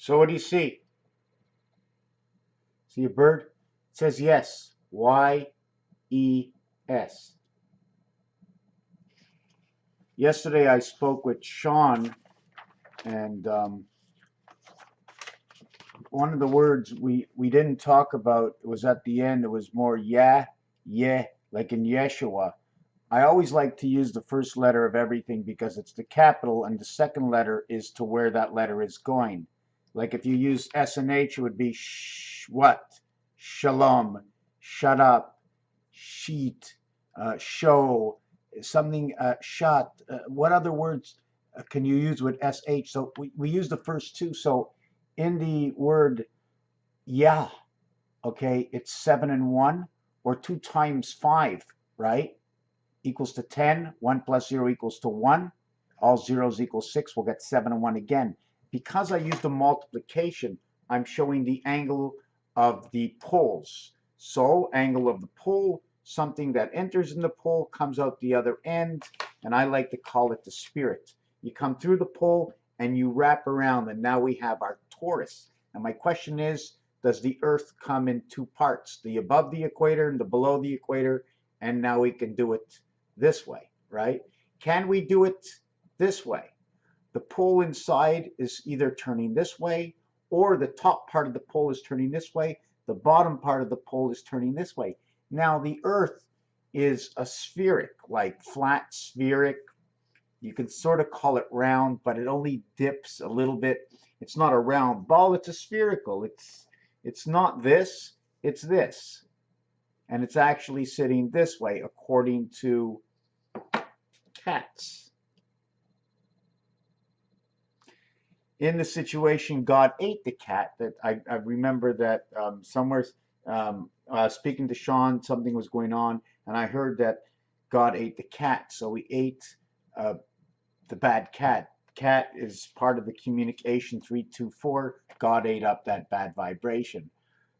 So what do you see? See a bird? It says yes. Y-E-S. Yesterday I spoke with Sean, and one of the words we didn't talk about was at the end. It was more yeah, like in Yeshua. I always like to use the first letter of everything because it's the capital, and the second letter is to where that letter is going. Like if you use S and H, it would be what? Shalom, shut up, sheet, show, something, shot. What other words can you use with SH? So we use the first two. So in the word yeah, okay, it's 7 and 1, or 2 times 5, right? Equals to 10. 1 plus 0 equals to 1. All zeros equal 6. We'll get 7 and 1 again. Because I used the multiplication, I'm showing the angle of the poles. So angle of the pole, something that enters in the pole comes out the other end, and I like to call it the spirit. You come through the pole and you wrap around, and now we have our torus. And my question is, does the earth come in two parts, the above the equator and the below the equator? And now we can do it this way, right? Can we do it this way? The pole inside is either turning this way, or the top part of the pole is turning this way, the bottom part of the pole is turning this way. Now the earth is a spheric, like flat spheric. You can sort of call it round, but it only dips a little bit. It's not a round ball, it's a spherical. It's not this, it's this. And it's actually sitting this way according to cats. In the situation, God ate the cat. That I remember that somewhere speaking to Sean, something was going on, and I heard that God ate the cat. So he ate the bad cat. Cat is part of the communication 324. God ate up that bad vibration.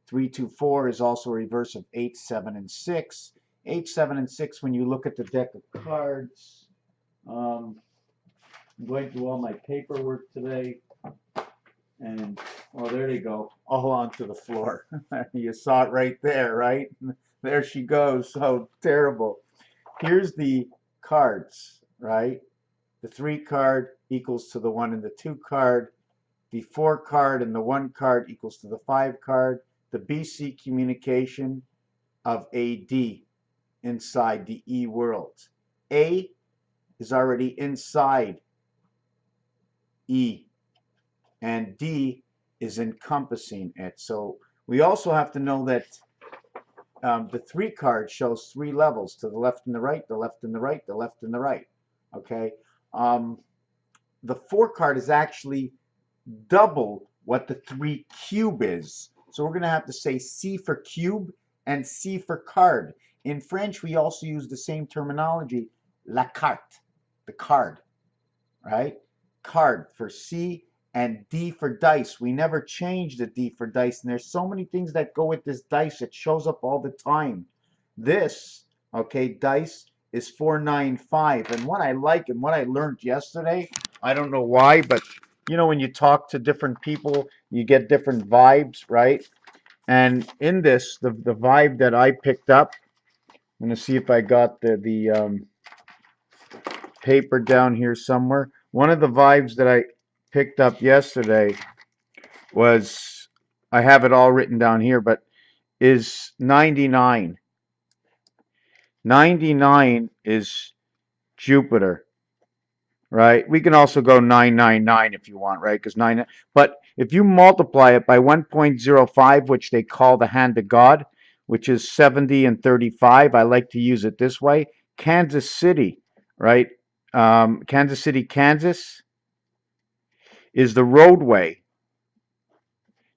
324 is also a reverse of 8, 7, and 6. 8, 7, and 6, when you look at the deck of cards, I'm going through all my paperwork today, and, oh, there they go, all onto the floor. You saw it right there, right? There she goes. So terrible. Here's the cards, right? The 3 card equals to the 1 and the 2 card. The 4 card and the 1 card equals to the 5 card. The BC communication of AD inside the E world. A is already inside E, and D is encompassing it. So we also have to know that the 3 card shows 3 levels, to the left and the right, the left and the right, the left and the right. Okay. The 4 card is actually double what the 3 cube is. So we're going to have to say C for cube and C for card. In French, we also use the same terminology, la carte, the card, right? Card for C, and D for dice. We never change the D for dice, and there's so many things that go with this dice. It shows up all the time. This, okay, dice is 495, and what I like and what I learned yesterday, I don't know why, but you know, when you talk to different people, you get different vibes, right? And in this, the vibe that I picked up, I'm going to see if I got the paper down here somewhere. One of the vibes that I picked up yesterday was, I have it all written down here, but is 99. 99 is Jupiter, right? We can also go 999 if you want, right? Because 9, but if you multiply it by 1.05, which they call the hand of God, which is 70 and 35, I like to use it this way. Kansas City, right? Kansas City, Kansas is the roadway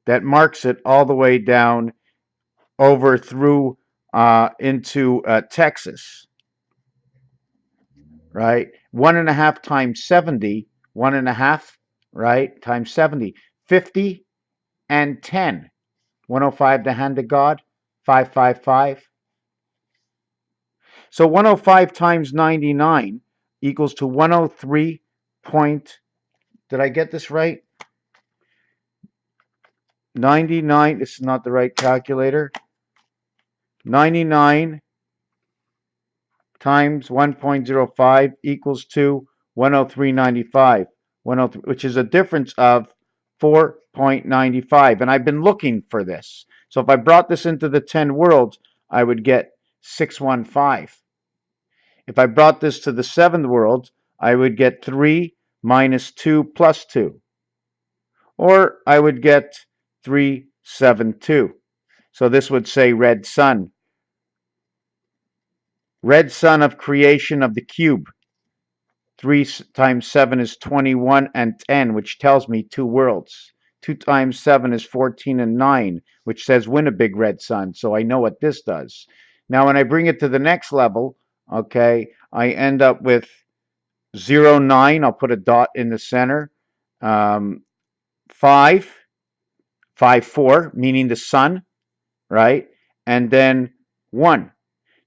that marks it all the way down over through into Texas, right? 1.5 times 70, 1.5, right? Times 70, 50 and 10. 105, the hand of God, 555. So 105 times 99 equals to 103 point, did I get this right? 99, this is not the right calculator. 99 times 1.05 equals to 103.95, 103, which is a difference of 4.95. And I've been looking for this. So if I brought this into the 10 worlds, I would get 615. If I brought this to the 7th world, I would get 3 minus 2 plus 2. Or I would get 372. So this would say red sun. Red sun of creation of the cube. 3 times 7 is 21 and 10, which tells me 2 worlds. 2 times 7 is 14 and 9, which says win a big red sun. So I know what this does. Now when I bring it to the next level, okay, I end up with 0, 9. I'll put a dot in the center. 5, 5, 4, meaning the sun, right? And then 1.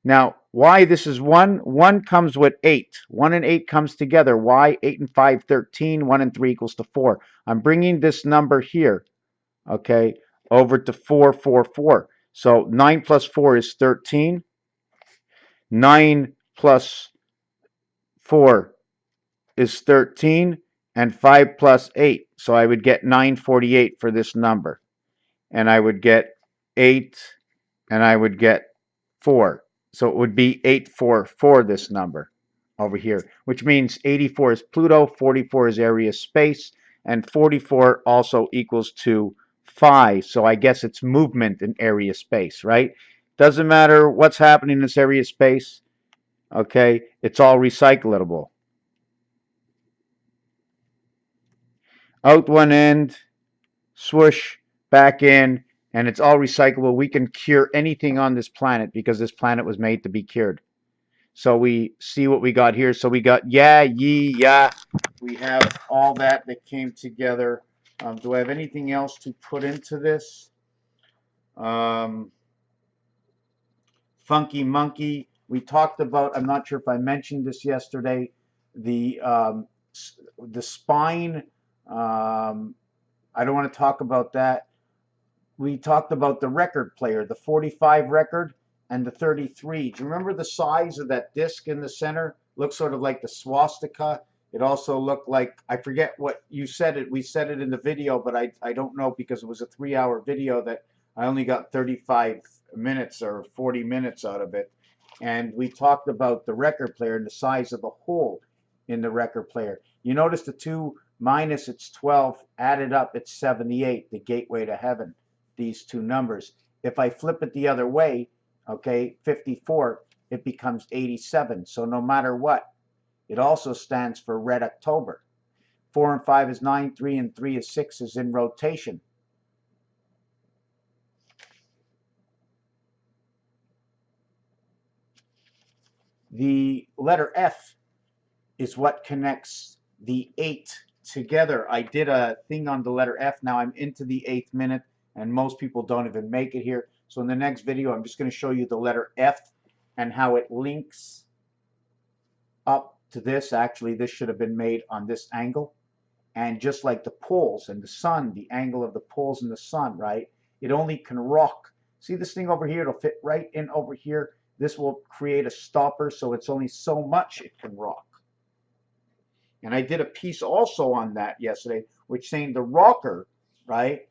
Now, why this is 1? 1 comes with 8. 1 and 8 comes together. Why? 8 and 5, 13. 1 and 3 equals to 4. I'm bringing this number here, okay, over to 4, 4, 4. So 9 plus 4 is 13. 9 plus 4 is 13. And 5 plus 8. So I would get 948 for this number. And I would get 8, and I would get 4. So it would be 844, this number over here, which means 84 is Pluto, 44 is area space, and 44 also equals to 5. So I guess it's movement in area space, right? Doesn't matter what's happening in this area space, okay? It's all recyclable. Out one end, swoosh, back in, and it's all recyclable. We can cure anything on this planet because this planet was made to be cured. So we see what we got here. So we got yeah, ye, yeah. We have all that came together. Do I have anything else to put into this? Funky monkey. We talked about, I'm not sure if I mentioned this yesterday, the spine. I don't want to talk about that. We talked about the record player, the 45 record and the 33. Do you remember the size of that disc in the center? Looks sort of like the swastika. It also looked like, I forget what you said it. We said it in the video, but I don't know because it was a 3-hour video that I only got 35 minutes or 40 minutes out of it. And we talked about the record player and the size of the hole in the record player. You notice the 2 minus it's 12, added up it's 78, the gateway to heaven. These two numbers. If I flip it the other way, okay, 54, it becomes 87. So no matter what, it also stands for Red October. 4 and 5 is 9, 3 and 3 is 6 is in rotation. The letter F is what connects the 8 together. I did a thing on the letter F. Now I'm into the 8th minute, and most people don't even make it here. So in the next video, I'm just going to show you the letter F and how it links up to this. Actually, this should have been made on this angle. And just like the poles and the sun, the angle of the poles and the sun, right? It only can rock. See this thing over here? It'll fit right in over here. This will create a stopper, so it's only so much it can rock. And I did a piece also on that yesterday, which saying the rocker, right,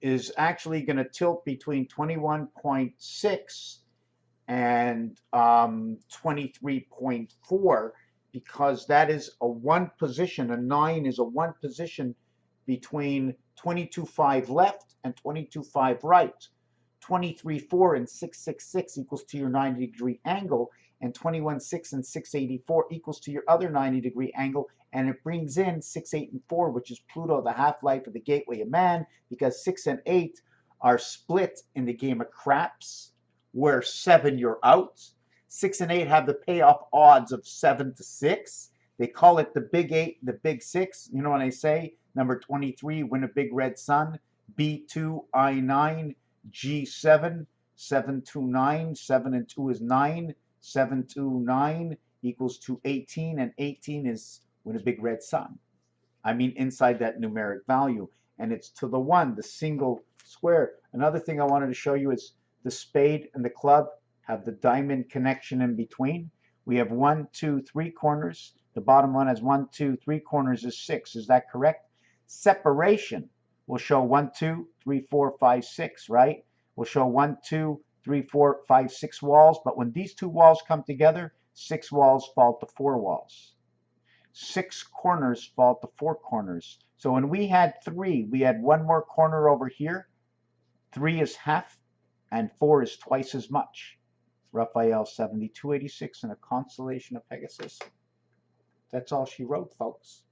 is actually going to tilt between 21.6 and 23.4 because that is a 1 position. A 9 is a 1 position between 22.5 left and 22.5 right. 23.4 and 666 equals to your 90-degree angle, and 21.6 and 684 equals to your other 90-degree angle, and it brings in 6, 8, and 4, which is Pluto, the half-life of the gateway of man, because 6 and 8 are split in the game of craps, where 7 you're out. 6 and 8 have the payoff odds of 7 to 6. They call it the big 8, the big 6. You know what I say? Number 23, win a big red sun. B2, I9, G7, 729, 7 and 2 is 9, 729 equals to 18, and 18 is win a big red sun. I mean inside that numeric value. and it's to the 1, the single square. Another thing I wanted to show you is the spade and the club have the diamond connection in between. We have 1, 2, 3 corners. The bottom one has 1, 2, 3 corners is 6. Is that correct? Separation will show 1, 2, 3, 4, 5, 6, right? We'll show 1, 2, 3, 4, 5, 6 walls, but when these two walls come together, 6 walls fall to 4 walls. 6 corners fall to 4 corners. So when we had 3, we had 1 more corner over here. 3 is half, and 4 is twice as much. Raphael 7286 in A Constellation of Pegasus. That's all she wrote, folks.